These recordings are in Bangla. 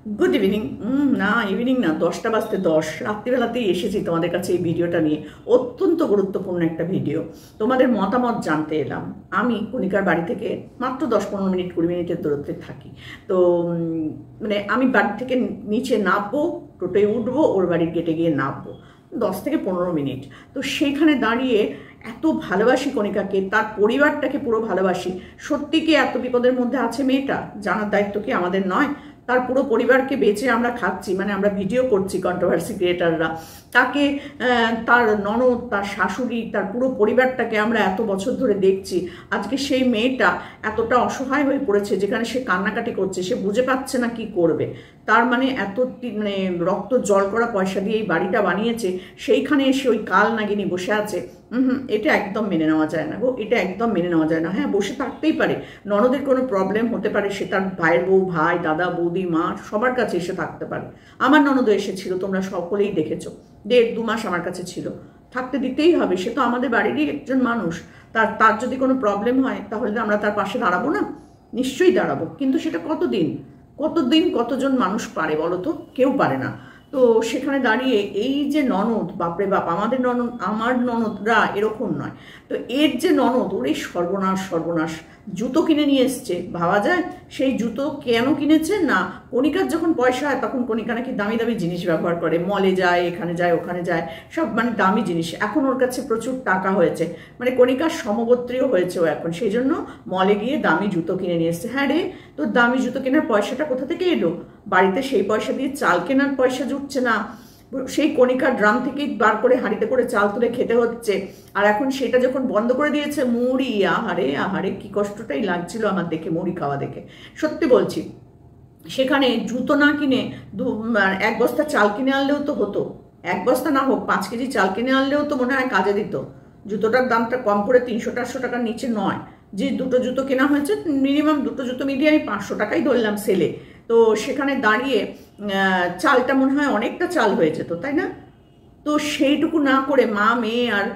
Good evening. না ইভিনিং না, 10টা বাজতে 10, রাত্রিবেলাতেই এসেছি তোমাদের কাছে এই ভিডিওটা নিয়ে। অত্যন্ত গুরুত্বপূর্ণ একটা ভিডিও, তোমাদের মতামত জানতে এলাম। আমি কণিকার বাড়ি থেকে মাত্র 10-15 মিনিট 20 মিনিটের দূরত্বে থাকি। তো মানে আমি বাড়ি থেকে নিচে নামবো, টোটোয় উঠবো, ওর বাড়ির গেটে গিয়ে নামবো, 10 থেকে 15 মিনিট। তো সেইখানে দাঁড়িয়ে এত ভালোবাসি কণিকাকে, তার পরিবারটাকে পুরো ভালোবাসি। সত্যি কি এত বিপদের মধ্যে আছে মেয়েটা? জানার দায়িত্ব কি আমাদের নয়? তার পুরো পরিবারকে বেঁচে আমরা খাচ্ছি, মানে আমরা ভিডিও করছি কন্ট্রোভার্সি ক্রিয়েটাররা। তাকে, তার ননদ, তার শাশুড়ি, তার পুরো পরিবারটাকে আমরা এত বছর ধরে দেখছি। আজকে সেই মেয়েটা এতটা অসহায় হয়ে পড়েছে, যেখানে সে কান্নাকাটি করছে, সে বুঝে পাচ্ছে না কি করবে। তার মানে এত মানে রক্ত জল করা পয়সা দিয়ে এই বাড়িটা বানিয়েছে, সেইখানে এসে ওই কাল নাগিনী বসে আছে। এটা একদম মেনে নেওয়া যায় না গো, এটা একদম মেনে নেওয়া যায় না। হ্যাঁ, বসে থাকতেই পারে, ননদের কোনো প্রবলেম হতে পারে, সে তার ভাইয়ের বউ, ভাই, দাদা, বৌদি, মা সবার কাছে এসে থাকতে পারে। আমার ননদও এসেছিল, তোমরা সকলেই দেখেছো। 1.5-2 মাস আমার কাছে ছিল, থাকতে দিতেই হবে, সে তো আমাদের বাড়িরই একজন মানুষ। তার যদি কোনো প্রবলেম হয় তাহলে আমরা তার পাশে দাঁড়াবো না? নিশ্চয়ই দাঁড়াবো, কিন্তু সেটা কতদিন কতজন মানুষ পারে বলো তো? কেউ পারে না। তো সেখানে দাঁড়িয়ে এই যে ননদ, বাপরে বাপ, আমার ননদরা এরকম নয়। তো এর যে ননদ, ওর এই সর্বনাশ। জুতো কিনে নিয়ে এসছে, ভাবা যায়? সেই জুতো কেন কিনেছে না, কণিকার যখন পয়সা হয় তখন কণিকা নাকি দামি দামি জিনিস ব্যবহার করে, মলে যায়, এখানে যায়, ওখানে যায়, সব মানে দামি জিনিস। এখন ওর কাছে প্রচুর টাকা হয়েছে, মানে কণিকার সমগোত্রীয় হয়েছে ও এখন, সেই জন্য মলে গিয়ে দামি জুতো কিনে নিয়ে এসছে। হ্যাঁ রে, তোর দামি জুতো কেনার পয়সাটা কোথা থেকে এলো? বাড়িতে সেই পয়সা দিয়ে চাল কেনার পয়সা জুটছে না, সেই কণিকার ড্রাম থেকেই বার করে হাঁড়িতে করে চাল তুলে খেতে হচ্ছে। আর এখন সেটা যখন বন্ধ করে দিয়েছে, মুড়ি, আহারে কি কষ্টটাই লাগছিল আমার দেখে, মুড়ি খাওয়া দেখে, সত্যি বলছি। সেখানে জুতো না কিনে 1 বস্তা চাল কিনে আনলেও তো হতো, 1 বস্তা না হোক 5 কেজি চাল কিনে আনলেও তো মনে হয় কাজে দিত। জুতোটার দামটা কম করে 300-400 টাকার নিচে নয়। যে 2টো জুতো কেনা হয়েছে, মিনিমাম 2টো জুতো মিলিয়ে আমি 500 টাকাই ধরলাম সেলে। তো সেখানে দাঁড়িয়ে চালটা মনে হয় অনেকটা চাল হয়ে যেত, তাই না? তো সেইটুকু না করে মা, মেয়ে আর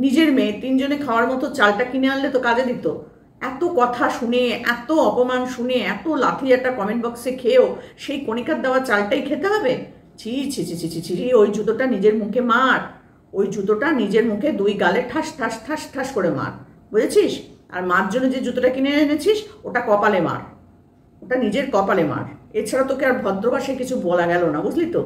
নিজের মেয়ে 3জনে খাওয়ার মতো চালটা কিনে আনলে তো কাজে দিত। এত কথা শুনে, এত অপমান শুনে, এত লাথি একটা কমেন্ট বক্সে খেয়েও সেই কণিকার দেওয়া চালটাই খেতে হবে? ছি ছি ছি ছি ছি ছি। ওই জুতোটা নিজের মুখে মার, ওই জুতোটা নিজের মুখে 2 গালে ঠাস ঠাস ঠাস ঠাস করে মার, বুঝেছিস? আর মার জন্য যে জুতোটা কিনে এনেছিস, ওটা কপালে মার, ওটা নিজের কপালে মার। এছাড়া তোকে আর ভদ্র ভাষায় কিছু বলা গেল না, বুঝলি তো?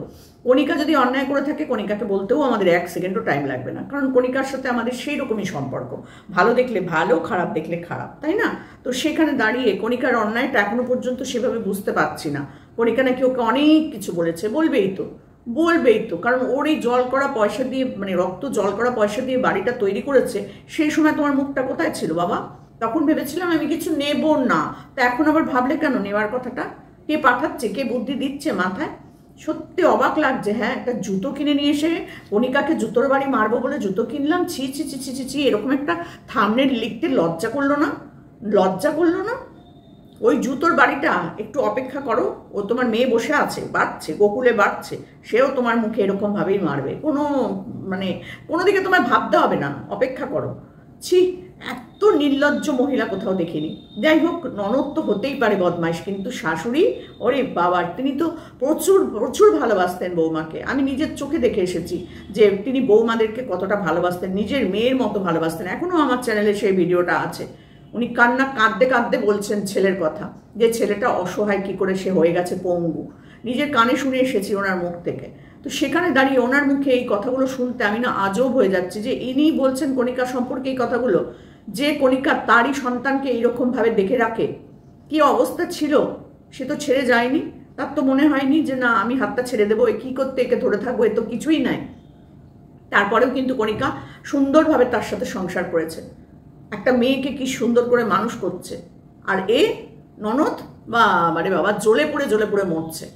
কণিকা যদি অন্যায় করে থাকে, কণিকাকে বলতেও আমাদের 1 সেকেন্ডও টাইম লাগবে না, কারণ কণিকার সাথে আমাদের সেই রকমই সম্পর্ক, ভালো দেখলে ভালো, খারাপ দেখলে খারাপ, তাই না? তো সেখানে দাঁড়িয়ে কণিকার অন্যায়টা এখনো পর্যন্ত সেভাবে বুঝতে পারছি না। কণিকা নাকি ওকে অনেক কিছু বলেছে, বলবেই তো, কারণ ওর এই জল করা পয়সা দিয়ে, মানে রক্ত জল করা পয়সা দিয়ে বাড়িটা তৈরি করেছে। সেই সময় তোমার মুখটা কোথায় ছিল বাবা? তখন ভেবেছিলাম আমি কিছু নেব না, তা এখন আবার ভাবলে কেন নেওয়ার কথাটা? কে পাঠাচ্ছে, কে বুদ্ধি দিচ্ছে মাথায়? সত্যি অবাক লাগছে। হ্যাঁ, একটা জুতো কিনে নিয়ে এসে কণিকাকে জুতোর বাড়ি মারবো বলে জুতো কিনলাম, ছি ছি ছি ছি ছি ছি। এরকম একটা থাম্বনেল লিখতে লজ্জা করলো না? ওই জুতোর বাড়িটা একটু অপেক্ষা করো, ও তোমার মেয়ে বসে আছে, বাড়ছে, গোকুলে বাড়ছে, সেও তোমার মুখে এরকম ভাবেই মারবে। কোনো দিকে তোমার ভাবতে হবে না, অপেক্ষা করো। ছি, এত নির্লজ্জ মহিলা কোথাও দেখিনি। যাই হোক, ননদ তো হতেই পারে বদমাইশ, কিন্তু শাশুড়ি, ওরে বাবা, তিনি তো প্রচুর ভালোবাসতেন বৌমাকে। আমি নিজের চোখে দেখে এসেছি যে তিনি বৌমাদেরকে কতটা ভালোবাসতেন, নিজের মেয়ের মতো ভালোবাসতেন। এখনো আমার চ্যানেলে সেই ভিডিওটা আছে। উনি কাঁদতে বলছেন ছেলের কথা, যে ছেলেটা অসহায়, কি করে সে হয়ে গেছে পঙ্গু। নিজের কানে শুনে এসেছি ওনার মুখ থেকে। তো সেখানে দাঁড়িয়ে ওনার মুখে এই কথাগুলো শুনতে আমি না আজব হয়ে যাচ্ছি, যে ইনিই বলছেন কণিকা সম্পর্কে এই কথাগুলো, যে কণিকা তারই সন্তানকে এইরকম ভাবে দেখে রাখে। কি অবস্থা ছিল, সে তো ছেড়ে যায়নি। তার তো মনে হয়নি যে না, আমি হাতটা ছেড়ে দেবো, কি করতে একে ধরে থাকবো, এ তো কিছুই নাই। তারপরেও কিন্তু কণিকা সুন্দরভাবে তার সাথে সংসার করেছে, একটা মেয়েকে কি সুন্দর করে মানুষ করছে। আর এ ননদ, বাবা, জ্বলে পুড়ে মরছে।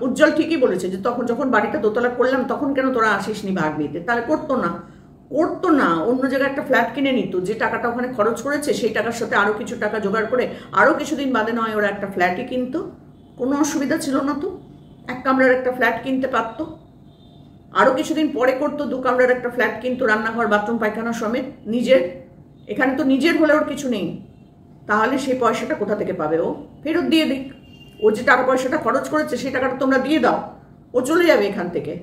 উজ্জ্বল ঠিকই বলেছে যে যখন বাড়িটা দোতলা করলাম, তখন কেন তোরা আসিসনি ভাগ নিতে? তাহলে করতো না, অন্য জায়গায় একটা ফ্ল্যাট কিনে নিত, যে টাকাটা ওখানে খরচ করেছে সেই টাকার সাথে আরো কিছু টাকা জোগাড় করে আরো কিছুদিন বাদে নয় ওরা একটা ফ্ল্যাটই কিনতো। কোনো অসুবিধা ছিল না তো, 1 কামরার একটা ফ্ল্যাট কিনতে পারতো। আরো কিছুদিন পরে করতো 2 কামরার একটা ফ্ল্যাট কিনতো, রান্নাঘর, বাথরুম, পায়খানা সমেত নিজের। এখানে তো নিজের হলে ওর কিছু নেই, তাহলে সেই পয়সাটা কোথা থেকে পাবে? ও ফেরত দিয়ে দিক। ও যে টাকা পয়সাটা খরচ করেছে সেই টাকাটা তোমরা দিয়ে দাও, ও চলে যাবে এখান থেকে।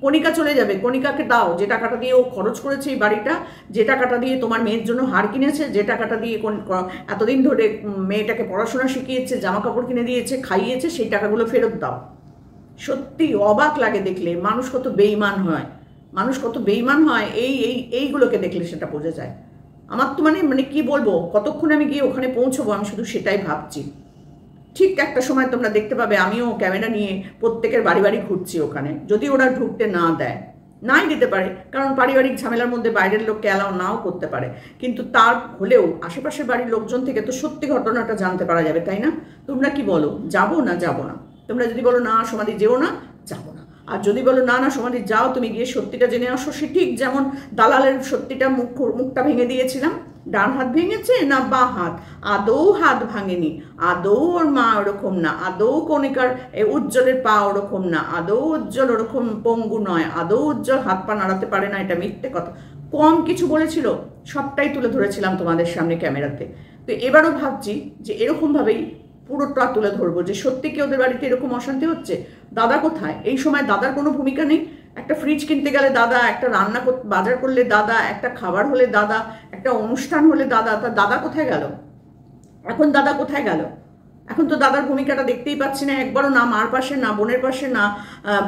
কণিকা চলে যাবে, কণিকাকে দাও যে টাকাটা দিয়ে ও খরচ করেছে এই বাড়িটা, যে টাকাটা দিয়ে তোমার মেয়ের জন্য হার কিনেছে, যে টাকাটা দিয়ে এতদিন ধরে মেয়েটাকে পড়াশোনা শিখিয়েছে, জামা কাপড় কিনে দিয়েছে, খাইয়েছে, সেই টাকাগুলো ফেরত দাও। সত্যি অবাক লাগে দেখলে, মানুষ কত বেইমান হয়, মানুষ কত বেইমান হয় এইগুলোকে দেখলে সেটা বোঝা যায়। আমার তো মানে কি বলবো, কতক্ষণ আমি গিয়ে ওখানে পৌঁছবো আমি শুধু সেটাই ভাবছি। ঠিক একটা সময় তোমরা দেখতে পাবে আমিও ক্যামেরা নিয়ে প্রত্যেকের বাড়ি বাড়ি ঘুরছি ওখানে, যদি ওরা ঢুকতে না দেয়, নাই দিতে পারে, কারণ পারিবারিক ঝামেলার মধ্যে বাইরের লোককে অ্যালাউ নাও করতে পারে, কিন্তু তার হলেও আশেপাশের বাড়ির লোকজন থেকে তো সত্যি ঘটনাটা জানতে পারা যাবে, তাই না? তোমরা কি বলো, যাবো না যাবো না? তোমরা যদি বলো না সমাধি যেও না, যাবো না। আর যদি বলো না না সমাধি যাও, তুমি গিয়ে সত্যিটা জেনে আসো, সে ঠিক যেমন দালালের সত্যিটা মুখটা ভেঙে দিয়েছিলাম, ডান হাত ভেঙেছে না বা হাত, আদৌ হাত ভাঙেনি, আদৌ ওর মা ওরকম না, আদৌ কণিকার উজ্জ্বলের পা ওরকম না, আদৌ উজ্জ্বল ওরকম পঙ্গু নয়, আদৌ উজ্জ্বল হাত পা নাড়াতে পারে না, এটা মিথ্যে কথা। কম কিছু বলেছিল, সবটাই তুলে ধরেছিলাম তোমাদের সামনে ক্যামেরাতে। তো এবারও ভাবছি যে এরকমভাবেই পুরোটা তুলে ধরবো, যে সত্যি কি ওদের বাড়িতে এরকম অশান্তি হচ্ছে। দাদা কোথায়? এই সময় দাদার কোনো ভূমিকা নেই। একটা ফ্রিজ কিনতে গেলে দাদা, একটা রান্না বাজার করলে দাদা, একটা খাবার হলে দাদা, একটা অনুষ্ঠান হলে দাদা, তার দাদা কোথায় গেল? এখন দাদা কোথায় গেল? এখন তো দাদার ভূমিকাটা দেখতেই পাচ্ছি না একবারও, না মার পাশে, না বোনের পাশে, না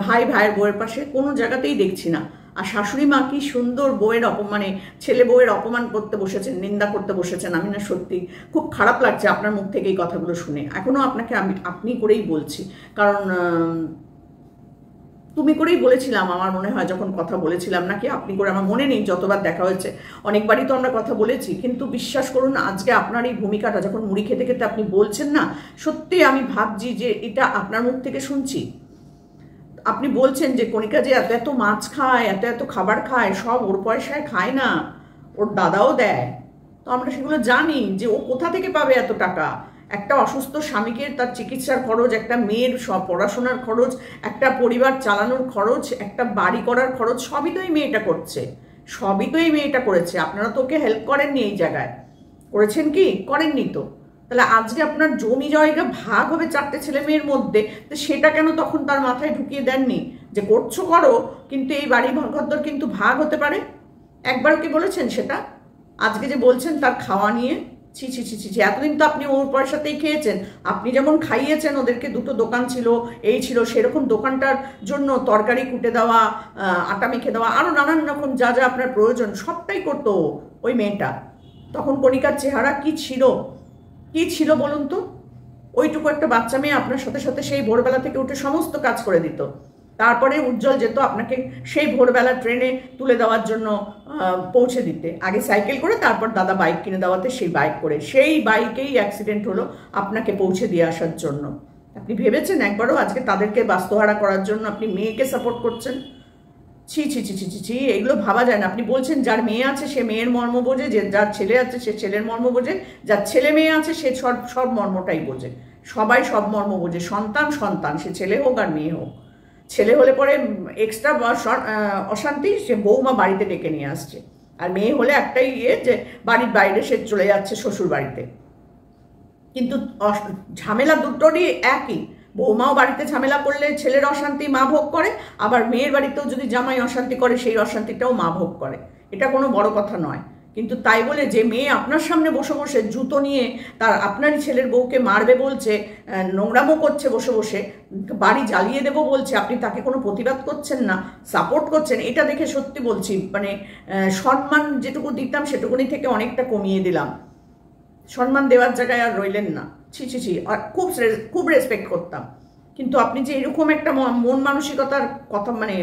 ভাইয়ের বউয়ের পাশে, কোনো জায়গাতেই দেখছি না। আর শাশুড়ি মা কি সুন্দর বউয়ের অপমানে, ছেলে বউয়ের অপমান করতে বসেছেন, নিন্দা করতে বসেছেন। আমি না সত্যি খুব খারাপ লাগছে আপনার মুখ থেকে এই কথাগুলো শুনে। এখনো আপনাকে আপনি করেই বলছি, কারণ তুমি করেই বলেছিলাম আমার মনে হয়, যখন কথা বলেছিলাম, নাকি আপনি করে, আমার মনে নেই যতবার দেখা হয়েছে, অনেকবারই তো আমরা কথা বলেছি। কিন্তু বিশ্বাস করুন, আজকে আপনার এই ভূমিকাটা যখন মুড়ি খেতে খেতে আপনি বলছেন না, সত্যি আমি ভাবছি যে এটা আপনার মুখ থেকে শুনছি। আপনি বলছেন যে কণিকা যে এত এত মাছ খায়, এত এত খাবার খায়, সব ওর পয়সায় খায় না, ওর দাদাও দেয়। তো আমরা সেগুলো জানি যে ও কোথা থেকে পাবে এত টাকা। একটা অসুস্থ স্বামীকে তার চিকিৎসার খরচ, একটা মেয়ের সব পড়াশোনার খরচ, একটা পরিবার চালানোর খরচ, একটা বাড়ি করার খরচ, সবই তো এই মেয়েটা করছে, সবই তো এই মেয়েটা করেছে। আপনারা তো ওকে হেল্প করেননি এই জায়গায়, করেছেন কি? করেননি তো। তাহলে আজকে আপনার জমি জায়গা ভাগ হবে 4টে ছেলে মেয়ের মধ্যে, তো সেটা কেন তখন তার মাথায় ঢুকিয়ে দেননি যে করছো করো, কিন্তু এই বাড়ি ঘরদর কিন্তু ভাগ হতে পারে? একবার কি বলেছেন সেটা? আজকে যে বলছেন তার খাওয়া নিয়ে, ছি ছি ছি ছি ছি, এতদিন তো আপনি ওর পয়সাতেই খেয়েছেন। আপনি যেমন খাইয়েছেন ওদেরকে, 2টো দোকান ছিল, এই ছিল, সেরকম দোকানটার জন্য তরকারি কুটে দেওয়া, আটা মেখে দেওয়া, আরও নানান রকম যা যা আপনার প্রয়োজন সবটাই করতো ওই মেয়েটা। তখন কণিকার চেহারা কি ছিল, কি ছিল বলুন তো? ওইটুকু একটা বাচ্চা মেয়ে আপনার সাথে সাথে সেই ভোরবেলা থেকে উঠে সমস্ত কাজ করে দিত। তারপরে উজ্জ্বল যেত আপনাকে সেই ভোরবেলা ট্রেনে তুলে দেওয়ার জন্য, পৌঁছে দিতে। আগে সাইকেল করে, তারপর দাদা বাইক কিনে দেওয়াতে সেই বাইক করে, সেই বাইকেই অ্যাক্সিডেন্ট হলো আপনাকে পৌঁছে দিয়ে আসার জন্য। আপনি ভেবেছেন একবারও আজকে তাদেরকে বাস্তুহারা করার জন্য আপনি মেয়েকে সাপোর্ট করছেন? ছি ছি ছি ছি ছি ছি, এগুলো ভাবা যায় না। আপনি বলছেন যার মেয়ে আছে সে মেয়ের মর্ম বোঝে, যে যার ছেলে আছে সে ছেলের মর্ম বোঝে, যার ছেলে মেয়ে আছে সে সব মর্মটাই বোঝে, সবাই সব মর্ম বোঝে। সন্তান সন্তান, সে ছেলে হোক আর মেয়ে হোক। ছেলে হলে পরে এক্সট্রা অশান্তি, সে বৌমা বাড়িতে ডেকে নিয়ে আসছে, আর মেয়ে হলে একটাই যে বাড়ির বাইরে সে চলে যাচ্ছে শ্বশুর বাড়িতে। কিন্তু ঝামেলা দুটোরই একই। বৌমাও বাড়িতে ঝামেলা করলে ছেলের অশান্তি মা ভোগ করে, আবার মেয়ের বাড়িতেও যদি জামাই অশান্তি করে সেই অশান্তিটাও মা ভোগ করে। এটা কোনো বড় কথা নয়। কিন্তু তাই বলে যে মেয়ে আপনার সামনে বসে বসে জুতো নিয়ে তার আপনারই ছেলের বউকে মারবে বলছে, নোংরামো করছে, বসে বসে বাড়ি জ্বালিয়ে দেবো বলছে, আপনি তাকে কোনো প্রতিবাদ করছেন না, সাপোর্ট করছেন, এটা দেখে সত্যি বলছি মানে সম্মান যেটুকু দিতাম সেটুকুনি থেকে অনেকটা কমিয়ে দিলাম। সম্মান দেওয়ার জায়গায় আর রইলেন না। ছি ছি ছি, আর খুব রেসপেক্ট করতাম। কিন্তু আপনি যে এরকম একটা মন মানসিকতার কথা, মানে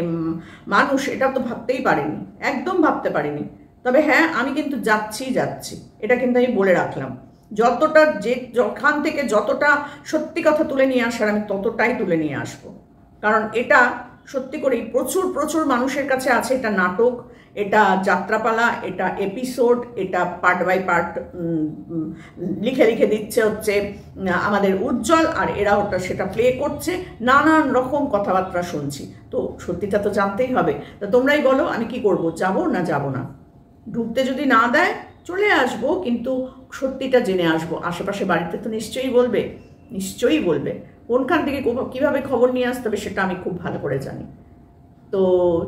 মানুষ, এটা তো ভাবতেই পারিনি, একদম ভাবতে পারিনি। তবে হ্যাঁ, আমি কিন্তু যাচ্ছি, এটা কিন্তু আমি বলে রাখলাম। যতটা যেখান থেকে যতটা সত্যি কথা তুলে নিয়ে আসার আমি ততটাই তুলে নিয়ে আসবো। কারণ এটা সত্যি করেই প্রচুর প্রচুর মানুষের কাছে আছে এটা নাটক, এটা যাত্রাপালা, এটা এপিসোড, এটা পার্ট বাই পার্ট লিখে লিখে দিচ্ছে হচ্ছে আমাদের উজ্জ্বল, আর এরা ওটা সেটা প্লে করছে, নানান রকম কথাবার্তা শুনছি। তো সত্যিটা তো জানতেই হবে। তা তোমরাই বলো আমি কি করব, যাব না যাব না? ঢুকতে যদি না দেয় চলে আসবো, কিন্তু সত্যিটা জেনে আসবো। আশেপাশে বাড়িতে তো নিশ্চয়ই বলবে নিশ্চয়ই বলবে। কোনখান থেকে কীভাবে খবর নিয়ে আসতে হবে সেটা আমি খুব ভালো করে জানি। তো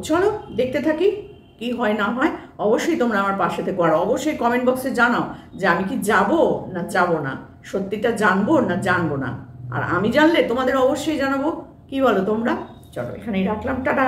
চলো দেখতে থাকি কি হয় না হয়। অবশ্যই তোমরা আমার পাশে থেকো, আর অবশ্যই কমেন্ট বক্সে জানাও যে আমি কি যাব না যাব না, সত্যিটা জানবো না জানবো না। আর আমি জানলে তোমাদের অবশ্যই জানাবো। কি বলো তোমরা? চলো এখানেই রাখলাম, টাটা।